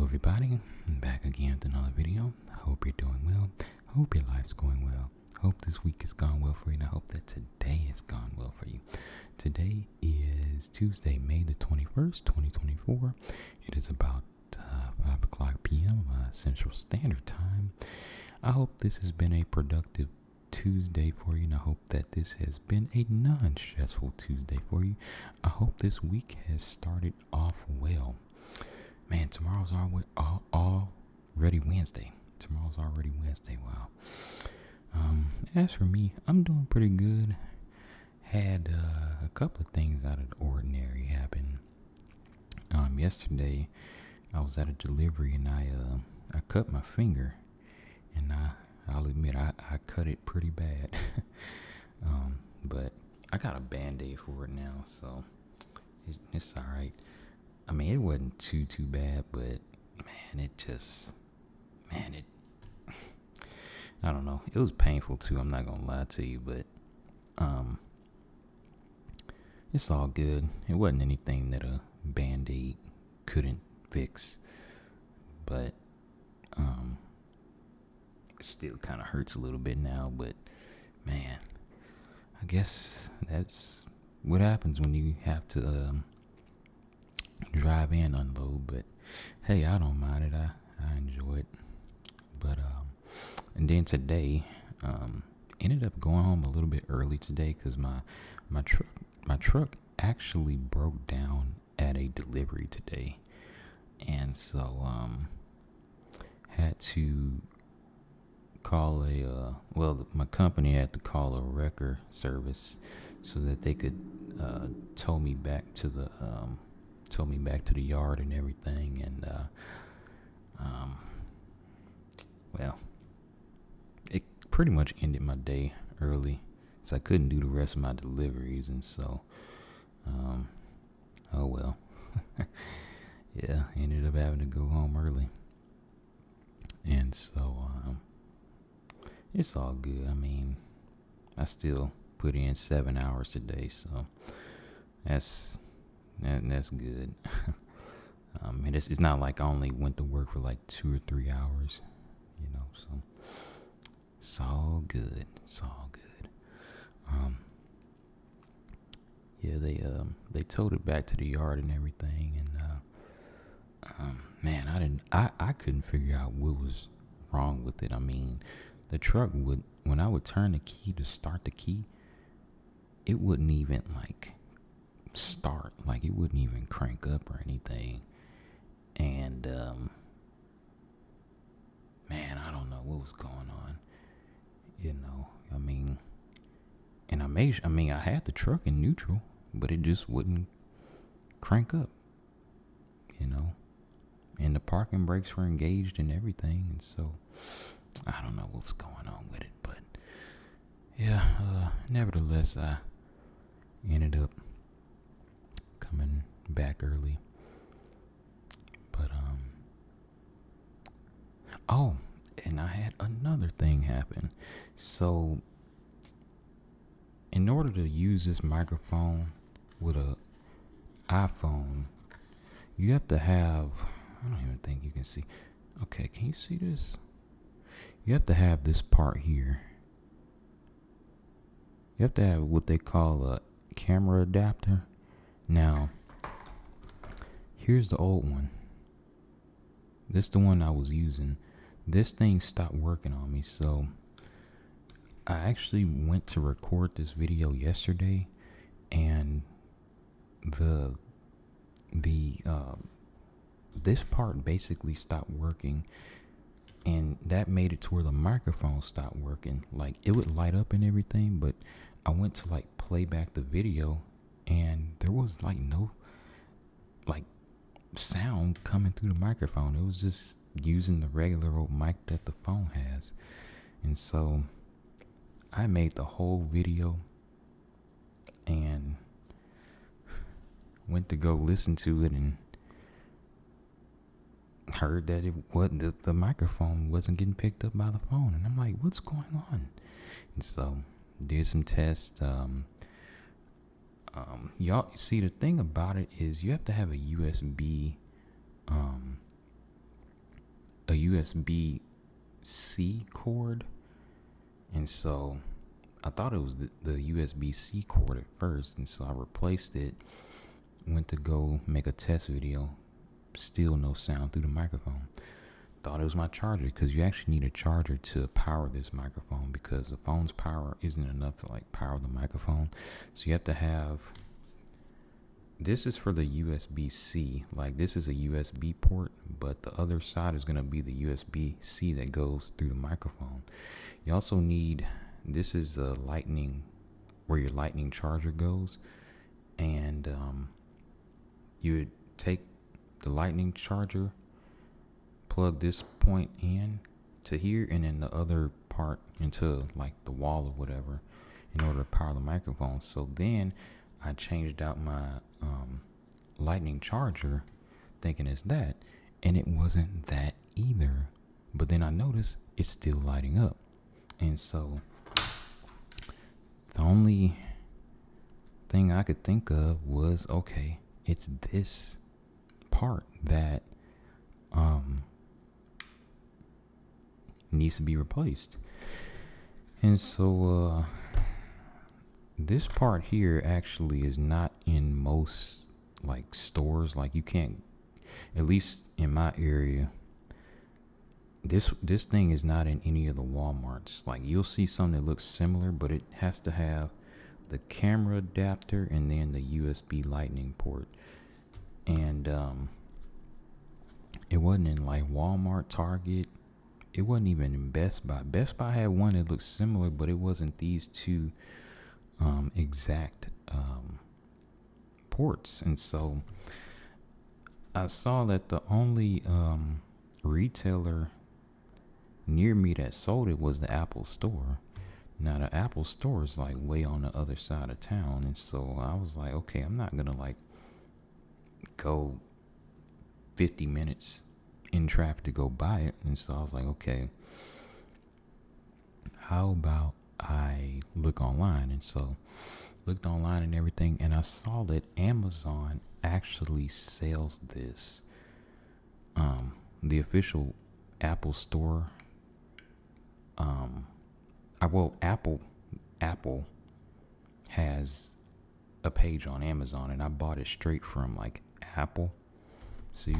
everybody, I'm back again with another video. I hope you're doing well. I hope your life's going well. I hope this week has gone well for you, and I hope that today has gone well for you. Today is Tuesday, May the 21st, 2024. It is about 5 o'clock p.m. Central Standard Time. I hope this has been a productive Tuesday for you, and I hope that this has been a non-stressful Tuesday for you. I hope this week has started off well. Man, tomorrow's already Wednesday. Tomorrow's already Wednesday. Wow. As for me, I'm doing pretty good. Had a couple of things out of the ordinary happen. Yesterday, I was at a delivery and I cut my finger, and I'll admit I cut it pretty bad. But I got a Band-Aid for it now, so it's all right. I mean, it wasn't too bad, but man, I don't know. It was painful too. I'm not gonna lie to you, but it's all good. It wasn't anything that a Band-Aid couldn't fix, but it still kind of hurts a little bit now. But man, I guess that's what happens when you have to drive and unload. But hey, I don't mind it. I enjoy it. But and then today ended up going home a little bit early today because my truck actually broke down at a delivery today, and so had to call my company had to call a wrecker service so that they could tow me back to the yard and everything. And well, it pretty much ended my day early, so I couldn't do the rest of my deliveries. And so oh well. Yeah, ended up having to go home early. And so it's all good. I mean, I still put in 7 hours today, so that's good. And it's not like I only went to work for like 2 or 3 hours, so it's all good. It's all good. Yeah, they towed it back to the yard and everything, and man, I couldn't figure out what was wrong with it. I mean, the truck when I would turn the key to start the key, it wouldn't even like start, like it wouldn't even crank up or anything. And man, I don't know what was going on. I had the truck in neutral, but it just wouldn't crank up, and the parking brakes were engaged and everything. And so I don't know what was going on with it, but yeah, nevertheless, I ended up coming back early. But and I had another thing happen. So in order to use this microphone with a iPhone, you have to have, I don't even think you can see. Okay, can you see this? You have to have this part here. You have to have what they call a camera adapter. Now, here's the old one. This is the one I was using. This thing stopped working on me, so I actually went to record this video yesterday, and this part basically stopped working, and that made it to where the microphone stopped working. Like, it would light up and everything, but I went to like play back the video, and there was like no like sound coming through the microphone. It was just using the regular old mic that the phone has. And so I made the whole video and went to go listen to it, and heard that the microphone wasn't getting picked up by the phone. And I'm like, what's going on? And so did some tests. Y'all see, the thing about it is you have to have a USB USB-C cord. And so I thought it was the USB-C cord at first. And so I replaced it, went to go make a test video. Still no sound through the microphone. Thought it was my charger, because you actually need a charger to power this microphone, because the phone's power isn't enough to like power the microphone. So you have to have, this is for the USB-C, like this is a USB port, but the other side is going to be the USB-C that goes through the microphone. You also need, this is a lightning, where your lightning charger goes, and you would take the lightning charger, plug this point in to here, and then the other part into like the wall or whatever, in order to power the microphone. So then I changed out my lightning charger, thinking it's that, and it wasn't that either. But then I noticed it's still lighting up, and so the only thing I could think of was, okay, it's this part that needs to be replaced. And so this part here actually is not in most like stores. Like you can't, at least in my area, this thing is not in any of the Walmarts. Like you'll see something that looks similar, but it has to have the camera adapter and then the USB lightning port. And it wasn't in like Walmart, Target. It wasn't even in Best Buy. Best Buy had one that looked similar, but it wasn't these two exact ports. And so I saw that the only retailer near me that sold it was the Apple Store. Now the Apple Store is like way on the other side of town, and so I was like, okay, I'm not gonna like go 50 minutes in traffic to go buy it. And so I was like, okay, how about I look online? And so looked online and everything, and I saw that Amazon actually sells this. The official Apple Store, Apple has a page on Amazon, and I bought it straight from like Apple. See,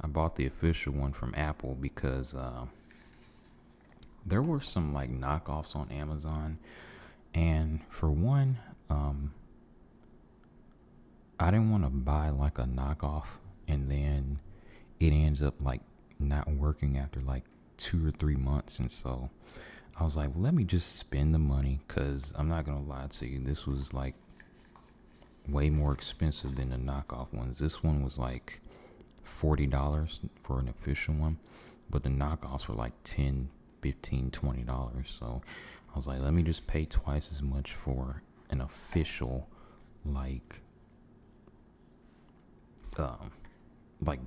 I bought the official one from Apple because there were some like knockoffs on Amazon, and for one, I didn't want to buy like a knockoff and then it ends up like not working after like 2 or 3 months. And so I was like, well, let me just spend the money, because I'm not gonna lie to you, this was like way more expensive than the knockoff ones. This one was like $40 for an official one, but the knockoffs were like $10, $15, $20. So I was like, let me just pay twice as much for an official, like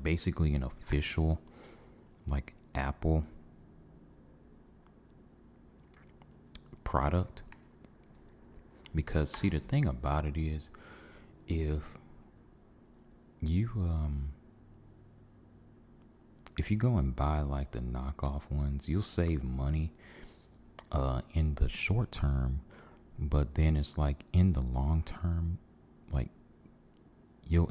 basically an official like Apple product. Because see, the thing about it is, if you go and buy like the knockoff ones, you'll save money in the short term, but then it's like in the long term, like you'll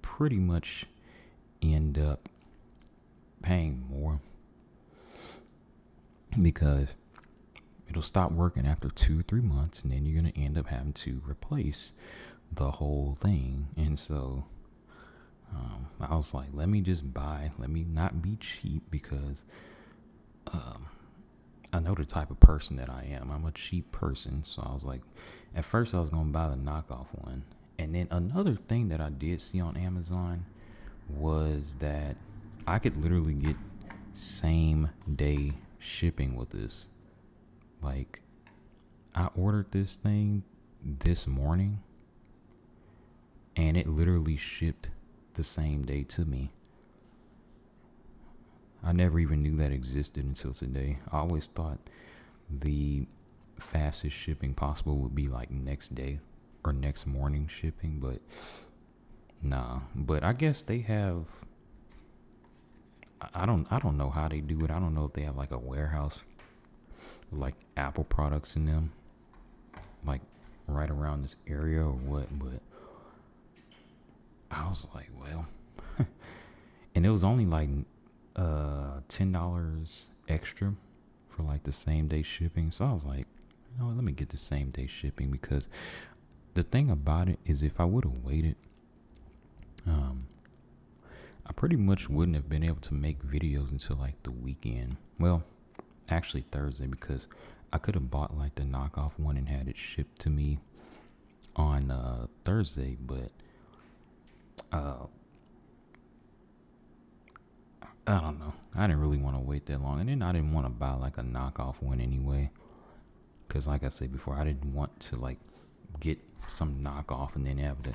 pretty much end up paying more, because it'll stop working after 2 or 3 months, and then you're going to end up having to replace the whole thing. And so I was like, let me not be cheap, because I know the type of person that I am. I'm a cheap person. So I was like, at first I was going to buy the knockoff one. And then another thing that I did see on Amazon was that I could literally get same day shipping with this. Like, I ordered this thing this morning and it literally shipped the same day to me. I never even knew that existed until today. I always thought the fastest shipping possible would be like next day or next morning shipping, but Nah, but I guess they have. I don't know how they do it. I don't know if they have like a warehouse with like Apple products in them, like right around this area or what. But I was like, well, and it was only like $10 extra for like the same day shipping. So I was like, you know what, let me get the same day shipping, because the thing about it is if I would have waited, I pretty much wouldn't have been able to make videos until like the weekend. Well, actually Thursday, because I could have bought like the knockoff one and had it shipped to me on Thursday, but uh, I don't know. I didn't really want to wait that long, and then I didn't want to buy like a knockoff one anyway, because like I said before, I didn't want to like get some knockoff and then have to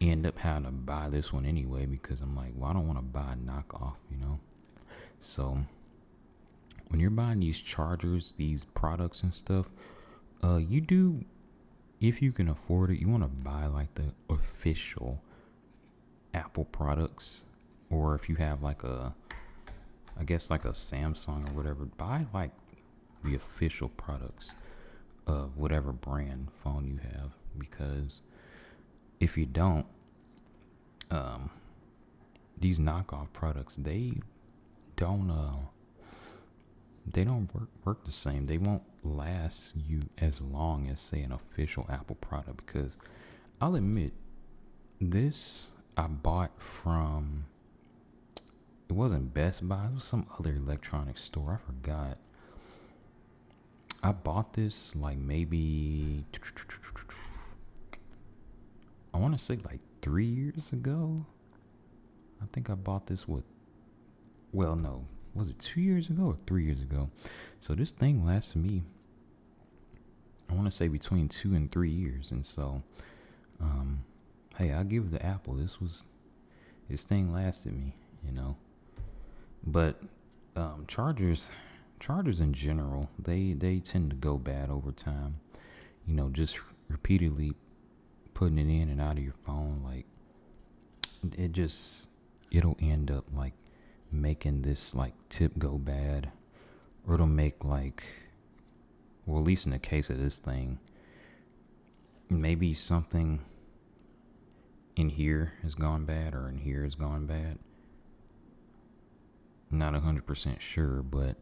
end up having to buy this one anyway, because I'm like, well, I don't want to buy a knockoff, you know. So when you're buying these chargers, these products and stuff, you do, if you can afford it, you want to buy like the official Apple products, or if you have like I guess like a Samsung or whatever, buy like the official products of whatever brand phone you have, because if you don't, these knockoff products, don't they don't work the same. They won't last you as long as say an official Apple product, because I'll admit, this I bought from, it wasn't Best Buy, it was some other electronics store, I forgot. I bought this like maybe, I want to say like 3 years ago. I think I bought this well, no, was it 2 years ago or 3 years ago? So this thing lasted me, I want to say between 2 and 3 years. And so, hey, I'll give it to Apple. This thing lasted me, you know. But chargers in general, they tend to go bad over time. You know, just repeatedly putting it in and out of your phone, like it'll end up like making this like tip go bad, or it'll make like, well, at least in the case of this thing, maybe something in here has gone bad or in here has gone bad. Not 100% sure, but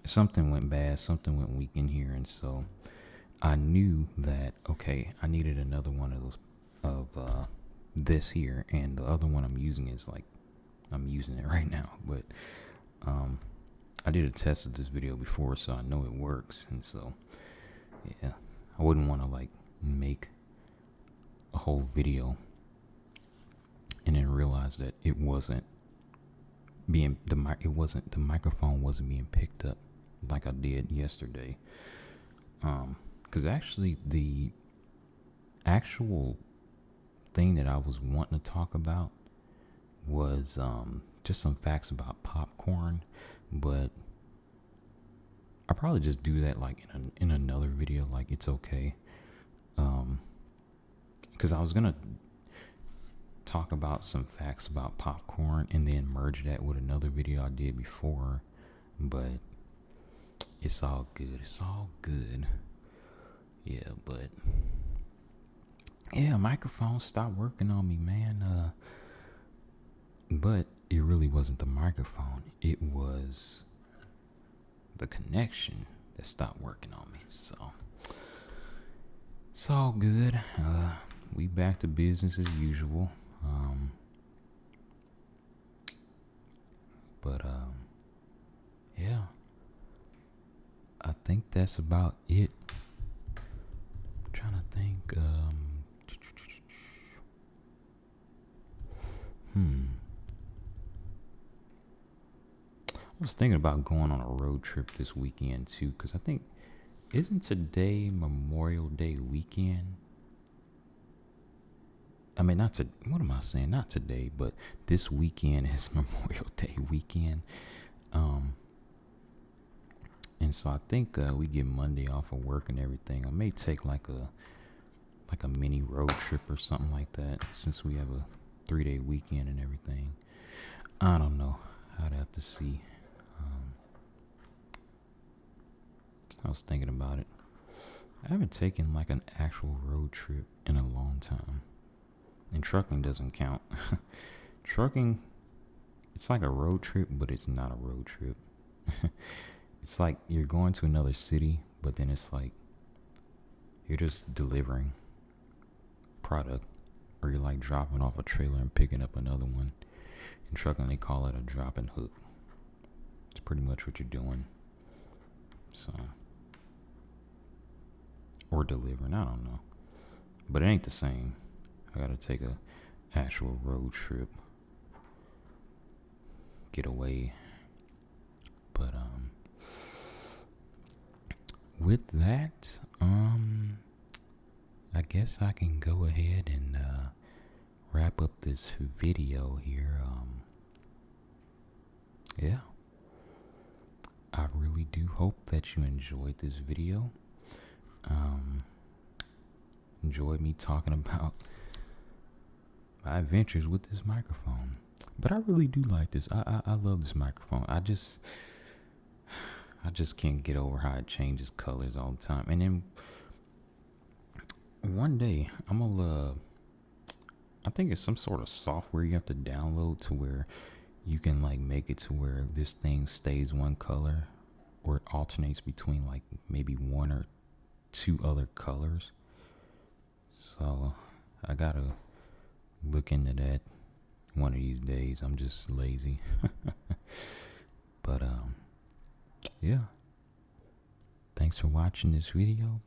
something went bad, something went weak in here, and so I knew that, okay, I needed another one of those of this here, and the other one I'm using is like, I'm using it right now, but I did a test of this video before, so I know it works. And so yeah, I wouldn't want to like make a whole video and then realize that it wasn't the microphone wasn't being picked up like I did yesterday. Because actually the actual thing that I was wanting to talk about was just some facts about popcorn, but I'll probably just do that like in another video. Like, it's okay, because I was gonna talk about some facts about popcorn and then merge that with another video I did before, but it's all good. Yeah, but yeah, microphone stopped working on me, man. But it really wasn't the microphone, it was the connection that stopped working on me. So it's all good. We back to business as usual. But yeah, I think that's about it. I'm trying to think. I was thinking about going on a road trip this weekend too, because I think, isn't today Memorial Day weekend? I mean, what am I saying? Not today, but this weekend is Memorial Day weekend. And so I think we get Monday off of work and everything. I may take like like a mini road trip or something like that, since we have a 3-day weekend and everything. I don't know. I'd have to see. I was thinking about it. I haven't taken like an actual road trip in a long time. And trucking doesn't count. Trucking, it's like a road trip, but it's not a road trip. It's like you're going to another city, but then it's like you're just delivering product, or you're like dropping off a trailer and picking up another one. In trucking, they call it a drop and hook. It's pretty much what you're doing. So, or delivering, I don't know, but it ain't the same. I gotta take a actual road trip, get away. But with that, I guess I can go ahead and wrap up this video here. Yeah, I really do hope that you enjoyed this video. Enjoyed me talking about my adventures with this microphone. But I really do like this. I love this microphone. I just can't get over how it changes colors all the time. And then one day I'm gonna I think it's some sort of software you have to download to where you can like make it to where this thing stays one color, or it alternates between like maybe one or two other colors. So I gotta look into that one of these days. I'm just lazy. But yeah, thanks for watching this video.